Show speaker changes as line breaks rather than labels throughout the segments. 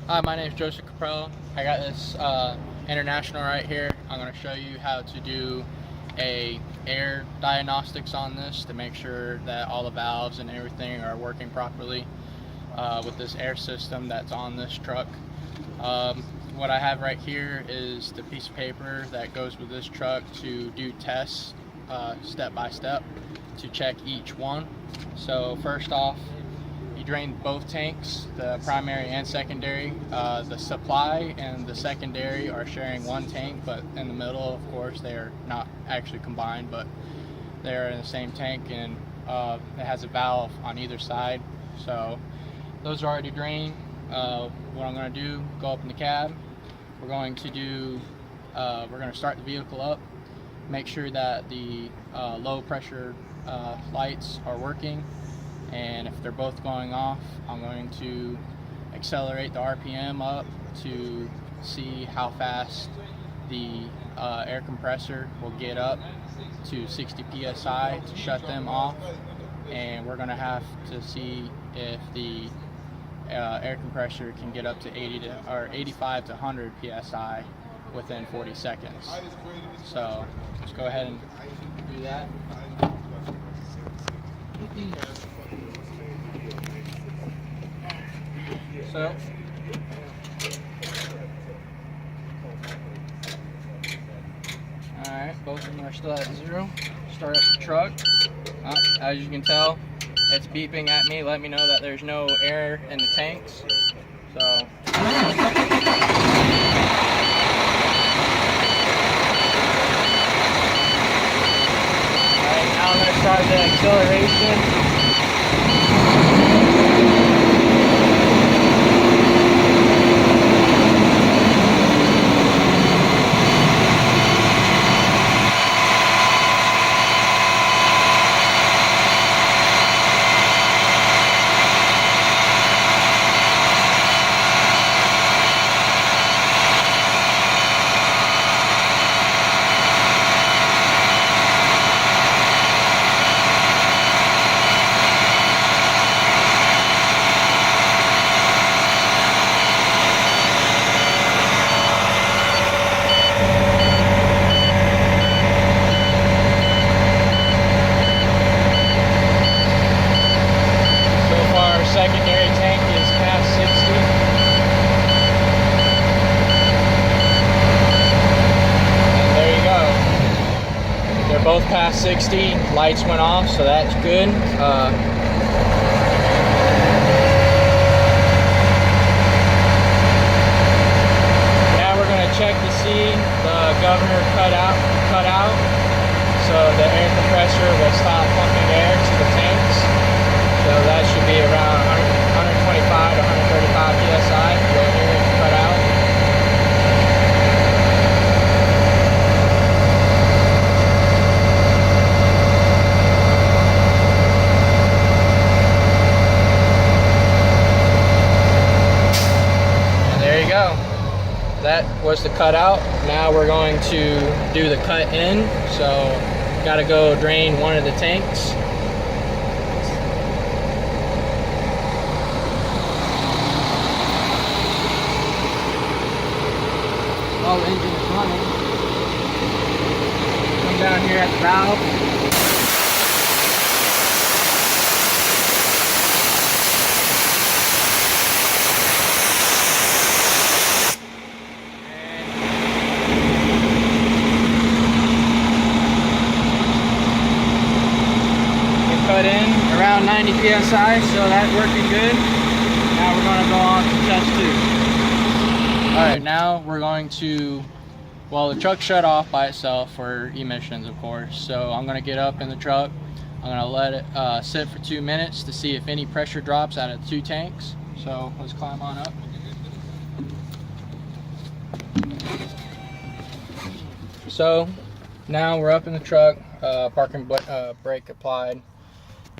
Hi, my name is Joseph Caprell. I got this international right here. I'm going to show you how to do a air diagnostics on this to make sure that all the valves and everything are working properly with this air system that's on this truck. What I have right here is the piece of paper that goes with this truck to do tests step by step to check each one. So first off, you drain both tanks, the primary and secondary. The supply and the secondary are sharing one tank, but in the middle, of course, they are not actually combined, but they're in the same tank, and it has a valve on either side. So those are already drained. What I'm going to do, go up in the cab. We're going to start the vehicle up, make sure that the low pressure lights are working. And if they're both going off, I'm going to accelerate the RPM up to see how fast the air compressor will get up to 60 psi to shut them off. And we're going to have to see if the air compressor can get up to 85 to 100 psi within 40 seconds. So let's go ahead and do that. So, alright, both of them are still at 0. Start up the truck. As you can tell, it's beeping at me, let me know that there's no air in the tanks. So, alright, now I'm going to start the acceleration. Secondary tank is past 60. And there you go. They're both past 60. Lights went off, so that's good. Now we're going to check to see the governor cut out, so the air compressor will stop pumping air to the tanks. So that should be around 125 to 135 psi. You'll hear it cut out. And there you go. That was the cut out. Now we're going to do the cut in. So got to go drain one of the tanks. All the engine is running. Come down here at the valve. And cut in around 90 psi, so that's working good. Now we're going to go on to test 2. Alright, now we're going to, well, the truck shut off by itself for emissions, of course. So I'm going to get up in the truck. I'm going to let it sit for 2 minutes to see if any pressure drops out of the 2 tanks. So let's climb on up. So now we're up in the truck, parking brake applied,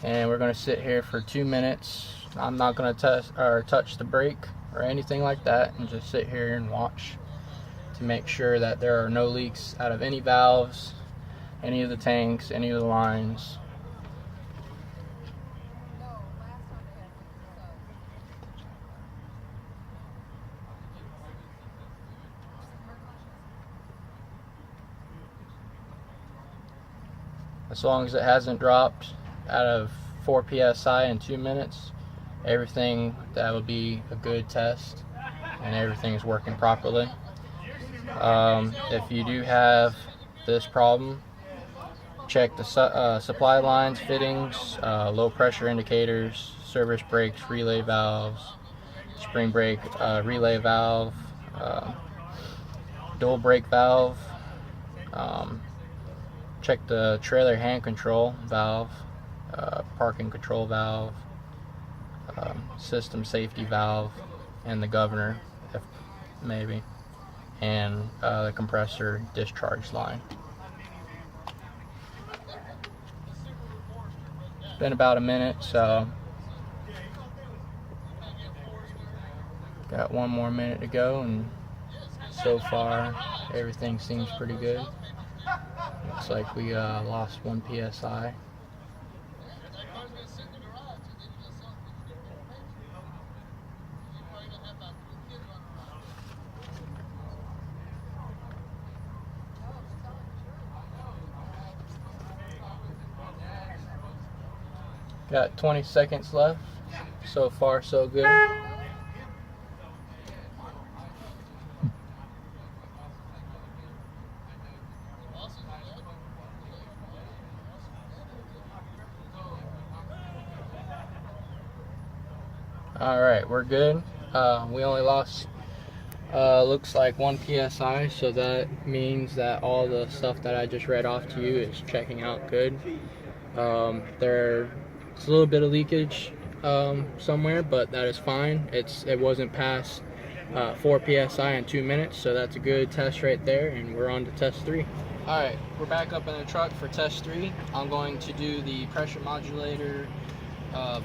and we're going to sit here for 2 minutes. I'm not going to touch the brake or anything like that, and just sit here and watch to make sure that there are no leaks out of any valves, any of the tanks, any of the lines. As long as it hasn't dropped out of 4 psi in 2 minutes, that would be a good test and everything is working properly. If you do have this problem, check the supply lines, fittings, low pressure indicators, service brakes, relay valves, spring brake relay valve, dual brake valve. Check the trailer hand control valve, parking control valve, system safety valve, and the governor, if maybe, and the compressor discharge line. It's been about a minute, so got 1 more minute to go, and so far everything seems pretty good. Looks like we lost 1 psi. Got 20 seconds left. So far, so good. Alright, we're good. We only lost looks like 1 psi, so that means that all the stuff that I just read off to you is checking out good. There's a little bit of leakage somewhere, but that is fine. It wasn't past 4 psi in 2 minutes, so that's a good test right there, and we're on to test 3. Alright, we're back up in the truck for test 3. I'm going to do the pressure modulator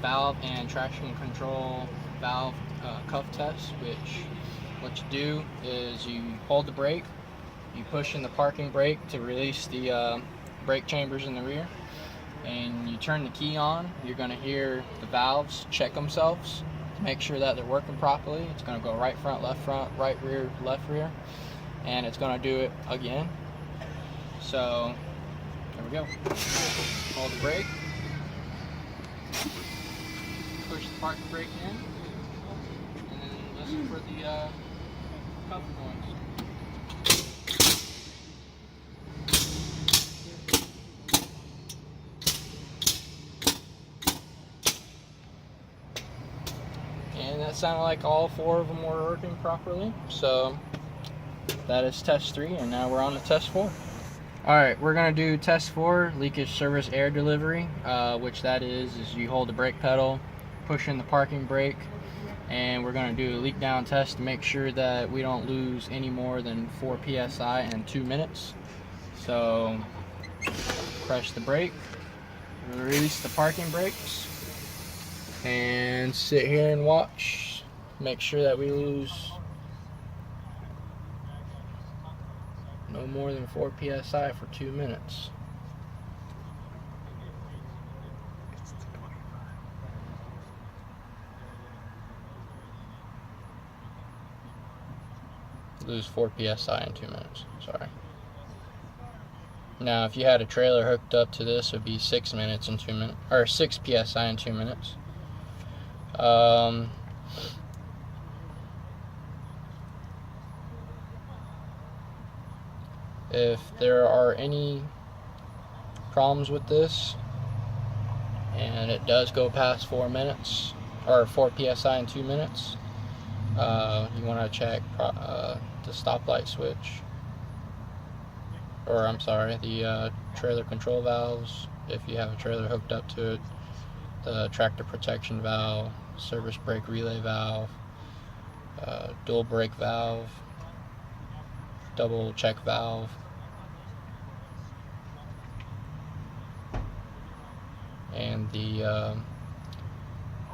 valve and traction control valve cuff test, which what you do is you hold the brake, you push in the parking brake to release the brake chambers in the rear, and you turn the key on. You're going to hear the valves check themselves to make sure that they're working properly. It's going to go right front, right rear, left rear, and it's going to do it again. So there we go. Hold the brake, push the parking brake in, and then listen for the cuff noise. And that sounded like all 4 of them were working properly. So that is test 3, and now we're on to test 4. Alright, we're going to do test 4, leakage service air delivery, which that is you hold the brake pedal, push in the parking brake, and we're going to do a leak down test to make sure that we don't lose any more than 4 psi in 2 minutes. So press the brake, release the parking brakes, and sit here and watch. Make sure that we lose no more than 4 psi for 2 minutes. Lose 4 psi in 2 minutes. Sorry. Now, if you had a trailer hooked up to this, it would be 6 minutes and 2 minutes, or 6 psi in 2 minutes. If there are any problems with this and it does go past 4 minutes or 4 psi in 2 minutes, you want to check the stoplight switch, or I'm sorry, the trailer control valves if you have a trailer hooked up to it, the tractor protection valve, service brake relay valve, dual brake valve, double check valve, and the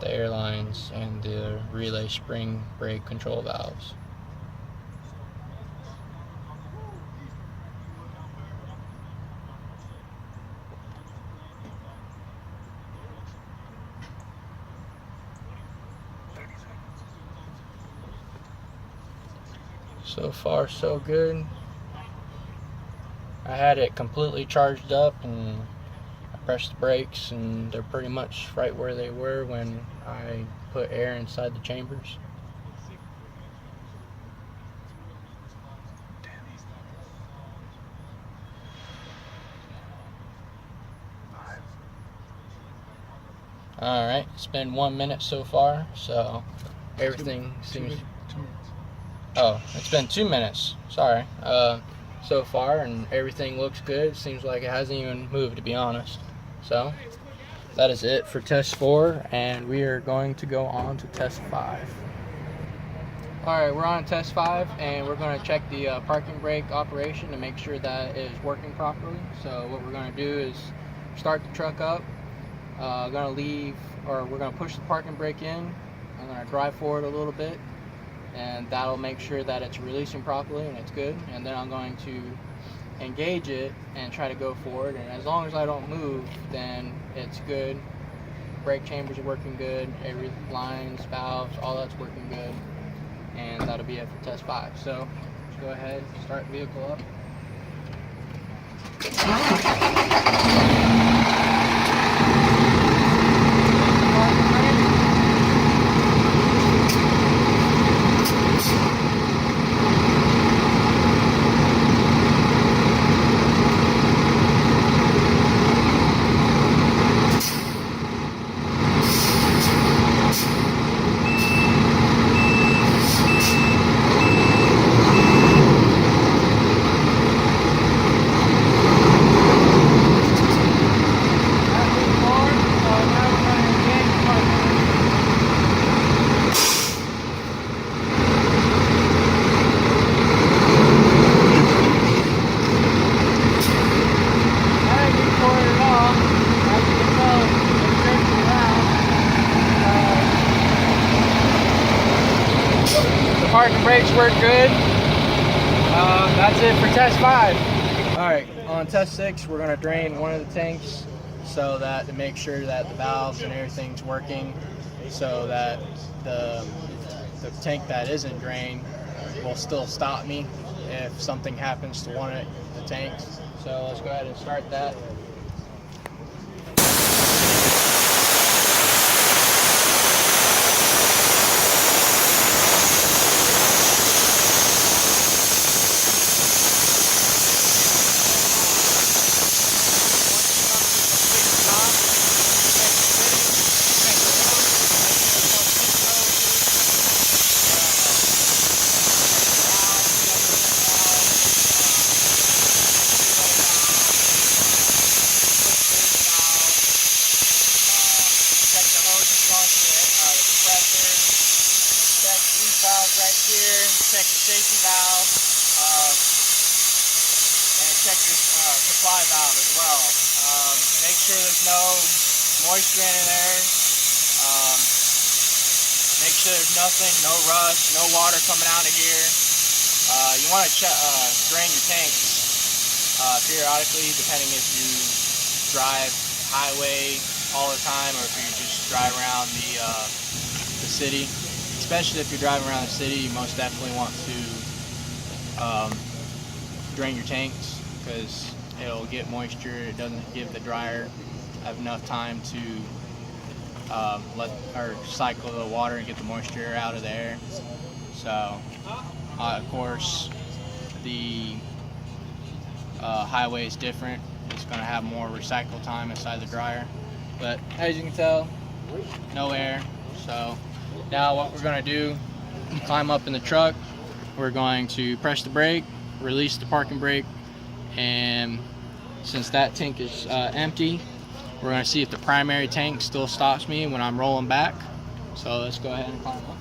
airlines and the relay spring brake control valves. So far, so good. I had it completely charged up and press the brakes, and they're pretty much right where they were when I put air inside the chambers. Alright, it's been 1 minute so far, so everything seems...
2 minutes.
Oh, it's been 2 minutes, sorry, so far, and everything looks good. Seems like it hasn't even moved, to be honest. So, that is it for test 4, and we are going to go on to test 5. Alright, we're on test 5, and we're going to check the parking brake operation to make sure that it is working properly. So what we're going to do is start the truck up. We're going to push the parking brake in. I'm going to drive forward a little bit, and that'll make sure that it's releasing properly and it's good. And then I'm going to engage it and try to go forward, and as long as I don't move, then it's good. Brake chambers are working good, every lines, valves, all that's working good, and that'll be it for test 5. So let's go ahead and start the vehicle up. Parking brakes work good. That's it for test 5. Alright, on test 6, we're going to drain one of the tanks so that to make sure that the valves and everything's working, so that the tank that isn't drained will still stop me if something happens to one of the tanks. So let's go ahead and start that. Check the safety valve, and check your supply valve as well. Make sure there's no moisture in there. Make sure there's nothing, no rust, no water coming out of here. You want to drain your tanks periodically, depending if you drive highway all the time or if you just drive around the city. Especially if you're driving around the city, you most definitely want to drain your tanks, because it'll get moisture. It doesn't give the dryer enough time to cycle the water and get the moisture out of the air. So, of course, the highway is different. It's going to have more recycle time inside the dryer. But as you can tell, no air. So now what we're going to do, climb up in the truck, we're going to press the brake, release the parking brake, and since that tank is empty, we're going to see if the primary tank still stops me when I'm rolling back. So let's go ahead and climb up.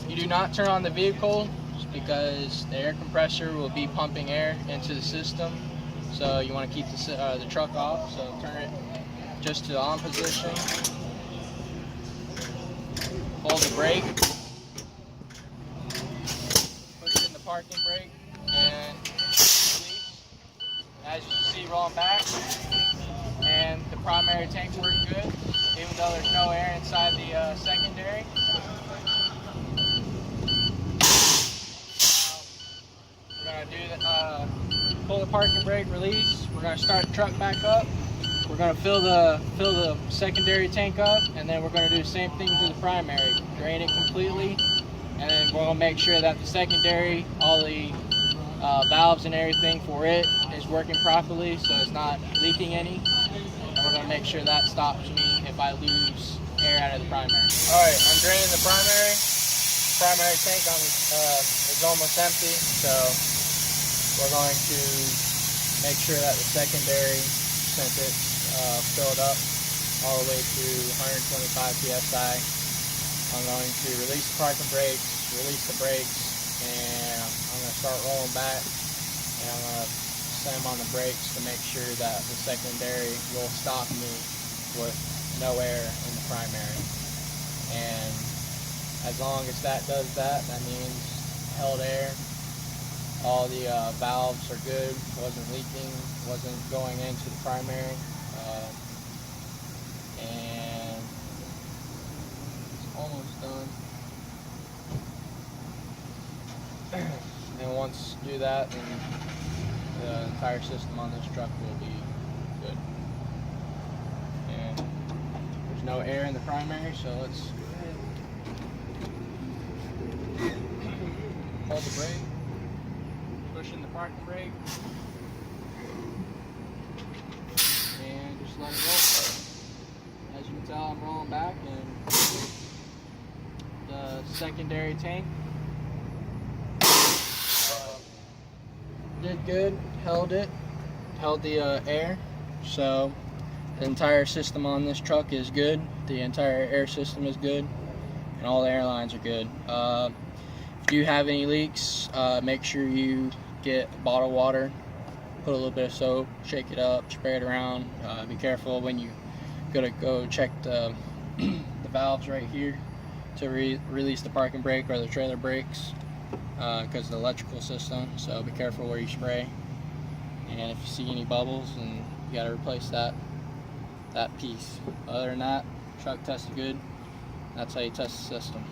You do not turn on the vehicle because the air compressor will be pumping air into the system. So you want to keep the truck off, so turn it just to the on position. Hold the brake. Push in the parking brake and release. As you can see, rolling back. And the primary tank worked good, even though there's no air inside the secondary. We're going to do pull the parking brake, release. We're gonna start the truck back up. We're gonna fill the secondary tank up, and then we're gonna do the same thing to the primary. Drain it completely, and then we're gonna make sure that the secondary, all the valves and everything for it is working properly, so it's not leaking any. And we're gonna make sure that stops me if I lose air out of the primary. All right, I'm draining the primary. Primary tank is almost empty, so we're going to make sure that the secondary, since it's filled up all the way to 125 psi, I'm going to release the parking brakes, release the brakes, and I'm going to start rolling back, and I'm going to slam on the brakes to make sure that the secondary will stop me with no air in the primary. And as long as that does that, that means held air. All the valves are good, wasn't leaking, wasn't going into the primary, and it's almost done. And once you do that, then the entire system on this truck will be good. And there's no air in the primary, so let's go ahead. Hold the brake. Pushing the parking brake, and just let it roll. As you can tell, I'm rolling back, and the secondary tank did good, held the air, so the entire system on this truck is good. The entire air system is good, and all the airlines are good. If you have any leaks, make sure you get bottled water, put a little bit of soap, shake it up, spray it around. Be careful when you go check the valves right here to release the parking brake or the trailer brakes, because of the electrical system, so be careful where you spray. And if you see any bubbles, then you got to replace that piece. Other than that, truck tested good. That's how you test the system.